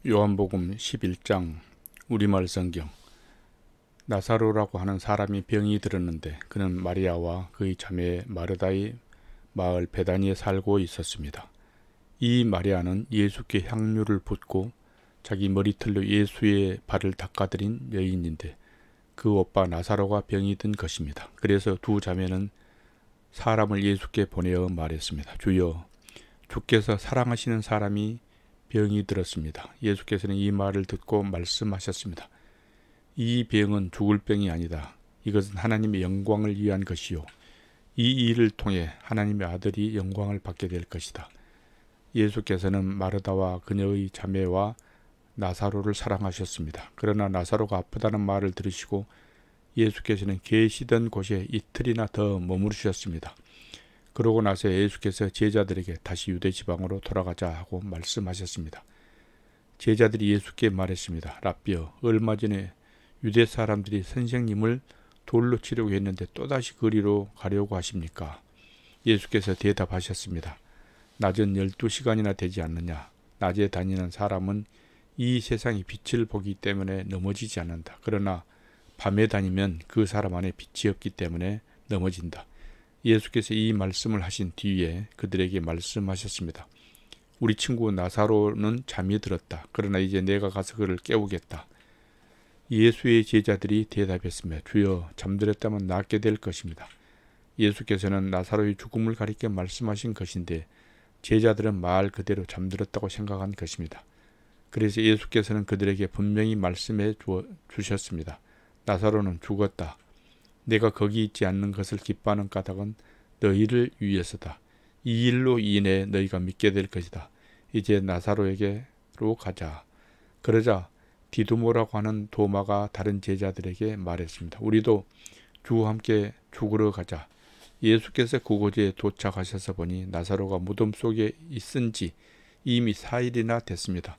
요한복음 11장 우리말 성경. 나사로라고 하는 사람이 병이 들었는데 그는 마리아와 그의 자매 마르다의 마을 베다니에 살고 있었습니다. 이 마리아는 예수께 향유를 붓고 자기 머리털로 예수의 발을 닦아드린 여인인데 그 오빠 나사로가 병이 든 것입니다. 그래서 두 자매는 사람을 예수께 보내어 말했습니다. 주여, 주께서 사랑하시는 사람이 병이 들었습니다. 예수께서는 이 말을 듣고 말씀하셨습니다. 이 병은 죽을 병이 아니다. 이것은 하나님의 영광을 위한 것이요, 이 일을 통해 하나님의 아들이 영광을 받게 될 것이다. 예수께서는 마르다와 그녀의 자매와 나사로를 사랑하셨습니다. 그러나 나사로가 아프다는 말을 들으시고 예수께서는 계시던 곳에 이틀이나 더 머무르셨습니다. 그러고 나서 예수께서 제자들에게 다시 유대 지방으로 돌아가자 하고 말씀하셨습니다. 제자들이 예수께 말했습니다. 랍비여, 얼마 전에 유대 사람들이 선생님을 돌로 치려고 했는데 또다시 거리로 가려고 하십니까? 예수께서 대답하셨습니다. 낮은 12시간이나 되지 않느냐? 낮에 다니는 사람은 이 세상의 빛을 보기 때문에 넘어지지 않는다. 그러나 밤에 다니면 그 사람 안에 빛이 없기 때문에 넘어진다. 예수께서 이 말씀을 하신 뒤에 그들에게 말씀하셨습니다. 우리 친구 나사로는 잠이 들었다. 그러나 이제 내가 가서 그를 깨우겠다. 예수의 제자들이 대답했으며 주여, 잠들었다면 낫게 될 것입니다. 예수께서는 나사로의 죽음을 가리켜 말씀하신 것인데 제자들은 말 그대로 잠들었다고 생각한 것입니다. 그래서 예수께서는 그들에게 분명히 말씀해 주셨습니다. 나사로는 죽었다. 내가 거기 있지 않는 것을 기뻐하는 까닭은 너희를 위해서다. 이 일로 인해 너희가 믿게 될 것이다. 이제 나사로에게로 가자. 그러자 디두모라고 하는 도마가 다른 제자들에게 말했습니다. 우리도 주와 함께 죽으러 가자. 예수께서 그곳에 도착하셔서 보니 나사로가 무덤 속에 있은 지 이미 4일이나 됐습니다.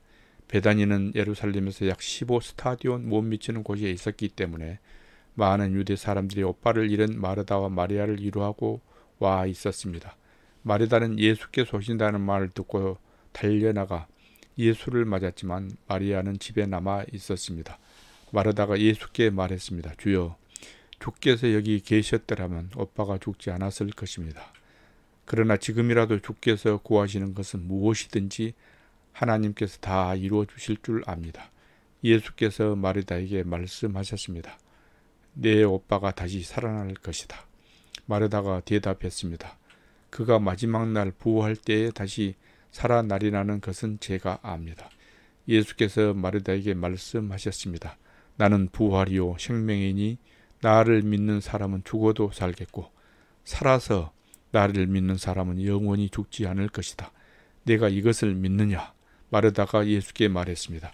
베다니는 예루살렘에서 약 15스타디온 못 미치는 곳에 있었기 때문에 많은 유대 사람들이 오빠를 잃은 마르다와 마리아를 위로하고 와 있었습니다. 마르다는 예수께서 오신다는 말을 듣고 달려나가 예수를 맞았지만 마리아는 집에 남아 있었습니다. 마르다가 예수께 말했습니다. 주여, 주께서 여기 계셨더라면 오빠가 죽지 않았을 것입니다. 그러나 지금이라도 주께서 구하시는 것은 무엇이든지 하나님께서 다 이루어 주실 줄 압니다. 예수께서 마르다에게 말씀하셨습니다. 내 오빠가 다시 살아날 것이다. 마르다가 대답했습니다. 그가 마지막 날 부활 때에 다시 살아나리라는 것은 제가 압니다. 예수께서 마르다에게 말씀하셨습니다. 나는 부활이요 생명이니 나를 믿는 사람은 죽어도 살겠고 살아서 나를 믿는 사람은 영원히 죽지 않을 것이다. 내가 이것을 믿느냐? 마르다가 예수께 말했습니다.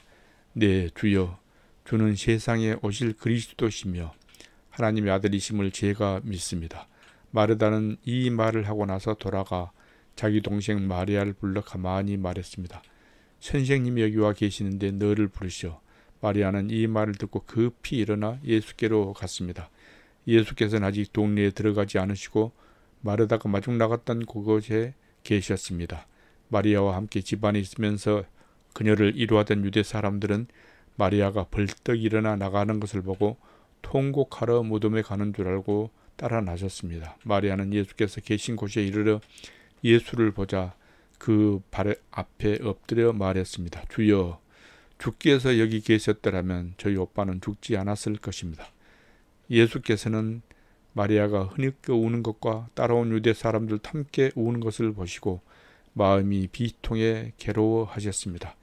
네, 주여, 주는 세상에 오실 그리스도시며 하나님의 아들이심을 제가 믿습니다. 마르다는 이 말을 하고 나서 돌아가 자기 동생 마리아를 불러 가만히 말했습니다. 선생님이 여기 와 계시는데 너를 부르시오. 마리아는 이 말을 듣고 급히 일어나 예수께로 갔습니다. 예수께서는 아직 동네에 들어가지 않으시고 마르다가 마중 나갔던 그곳에 계셨습니다. 마리아와 함께 집안에 있으면서 그녀를 이루하던 유대 사람들은 마리아가 벌떡 일어나 나가는 것을 보고 통곡하러 무덤에 가는 줄 알고 따라 나섰습니다. 마리아는 예수께서 계신 곳에 이르러 예수를 보자 그 발 앞에 엎드려 말했습니다. 주여, 주께서 여기 계셨더라면 저희 오빠는 죽지 않았을 것입니다. 예수께서는 마리아가 흐느껴 우는 것과 따라온 유대 사람들 함께 우는 것을 보시고 마음이 비통해 괴로워하셨습니다.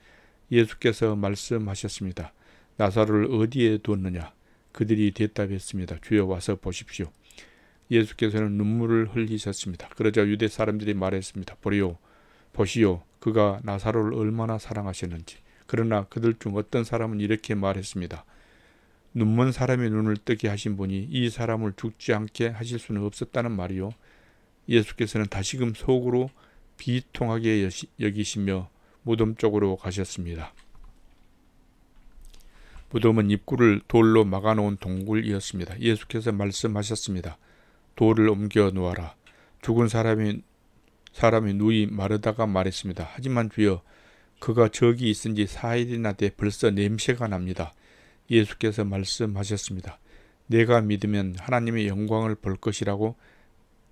예수께서 말씀하셨습니다. 나사로를 어디에 두었느냐? 그들이 대답했습니다. 주여, 와서 보십시오. 예수께서는 눈물을 흘리셨습니다. 그러자 유대 사람들이 말했습니다. 보시오, 그가 나사로를 얼마나 사랑하셨는지. 그러나 그들 중 어떤 사람은 이렇게 말했습니다. 눈먼 사람의 눈을 뜨게 하신 분이 이 사람을 죽지 않게 하실 수는 없었다는 말이요. 예수께서는 다시금 속으로 비통하게 여기시며 무덤 쪽으로 가셨습니다. 무덤은 입구를 돌로 막아놓은 동굴이었습니다. 예수께서 말씀하셨습니다. 돌을 옮겨 놓아라. 죽은 사람이 누이 마르다가 말했습니다. 하지만 주여, 그가 저기 있은 지 4일이나 돼 벌써 냄새가 납니다. 예수께서 말씀하셨습니다. 내가 믿으면 하나님의 영광을 볼 것이라고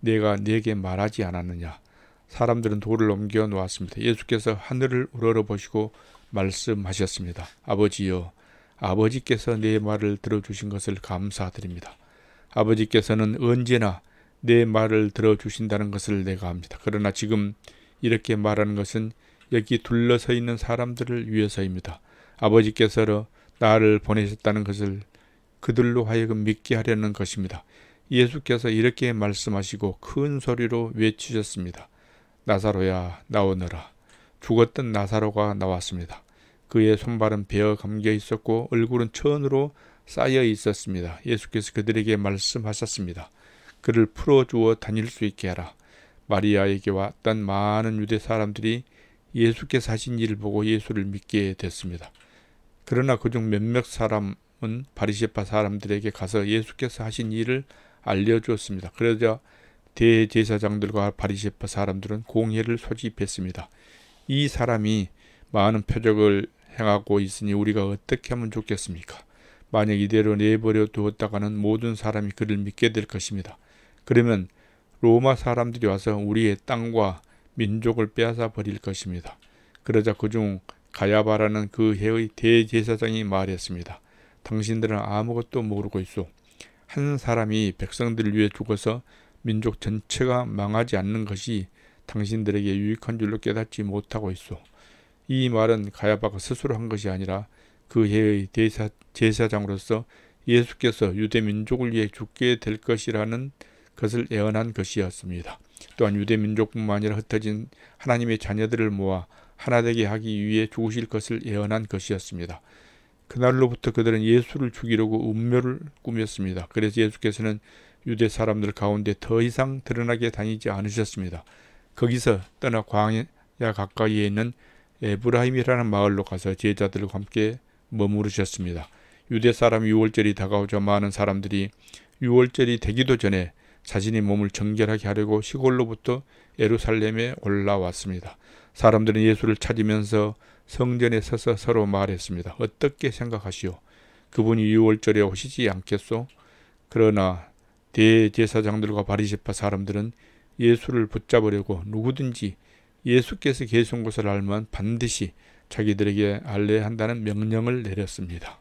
내가 네게 말하지 않았느냐. 사람들은 돌을 옮겨 놓았습니다. 예수께서 하늘을 우러러보시고 말씀하셨습니다. 아버지여, 아버지께서 내 말을 들어주신 것을 감사드립니다. 아버지께서는 언제나 내 말을 들어주신다는 것을 내가 압니다. 그러나 지금 이렇게 말하는 것은 여기 둘러서 있는 사람들을 위해서입니다. 아버지께서 나를 보내셨다는 것을 그들로 하여금 믿게 하려는 것입니다. 예수께서 이렇게 말씀하시고 큰 소리로 외치셨습니다. 나사로야, 나오너라. 죽었던 나사로가 나왔습니다. 그의 손발은 베어 감겨 있었고 얼굴은 천으로 쌓여 있었습니다. 예수께서 그들에게 말씀하셨습니다. 그를 풀어주어 다닐 수 있게 하라. 마리아에게 왔던 많은 유대 사람들이 예수께서 하신 일을 보고 예수를 믿게 됐습니다. 그러나 그중 몇몇 사람은 바리새파 사람들에게 가서 예수께서 하신 일을 알려주었습니다. 그러자 대제사장들과 바리새파 사람들은 공회를 소집했습니다. 이 사람이 많은 표적을 행하고 있으니 우리가 어떻게 하면 좋겠습니까? 만약 이대로 내버려 두었다가는 모든 사람이 그를 믿게 될 것입니다. 그러면 로마 사람들이 와서 우리의 땅과 민족을 빼앗아 버릴 것입니다. 그러자 그중 가야바라는 그 해의 대제사장이 말했습니다. 당신들은 아무것도 모르고 있소. 한 사람이 백성들을 위해 죽어서 민족 전체가 망하지 않는 것이 당신들에게 유익한 줄로 깨닫지 못하고 있소. 이 말은 가야바가 스스로 한 것이 아니라 그 해의 제사장으로서 예수께서 유대 민족을 위해 죽게 될 것이라는 것을 예언한 것이었습니다. 또한 유대 민족뿐만 아니라 흩어진 하나님의 자녀들을 모아 하나 되게 하기 위해 죽으실 것을 예언한 것이었습니다. 그날로부터 그들은 예수를 죽이려고 음모를 꾸몄습니다. 그래서 예수께서는 유대 사람들 가운데 더 이상 드러나게 다니지 않으셨습니다. 거기서 떠나 광야 가까이에 있는 에브라임이라는 마을로 가서 제자들과 함께 머무르셨습니다. 유대 사람 유월절이 다가오자 많은 사람들이 유월절이 되기도 전에 자신의 몸을 정결하게 하려고 시골로부터 예루살렘에 올라왔습니다. 사람들은 예수를 찾으면서 성전에 서서 서로 말했습니다. 어떻게 생각하시오? 그분이 유월절에 오시지 않겠소? 그러나 대제사장들과 바리새파 사람들은 예수를 붙잡으려고 누구든지 예수께서 계신 곳을 알면 반드시 자기들에게 알려야 한다는 명령을 내렸습니다.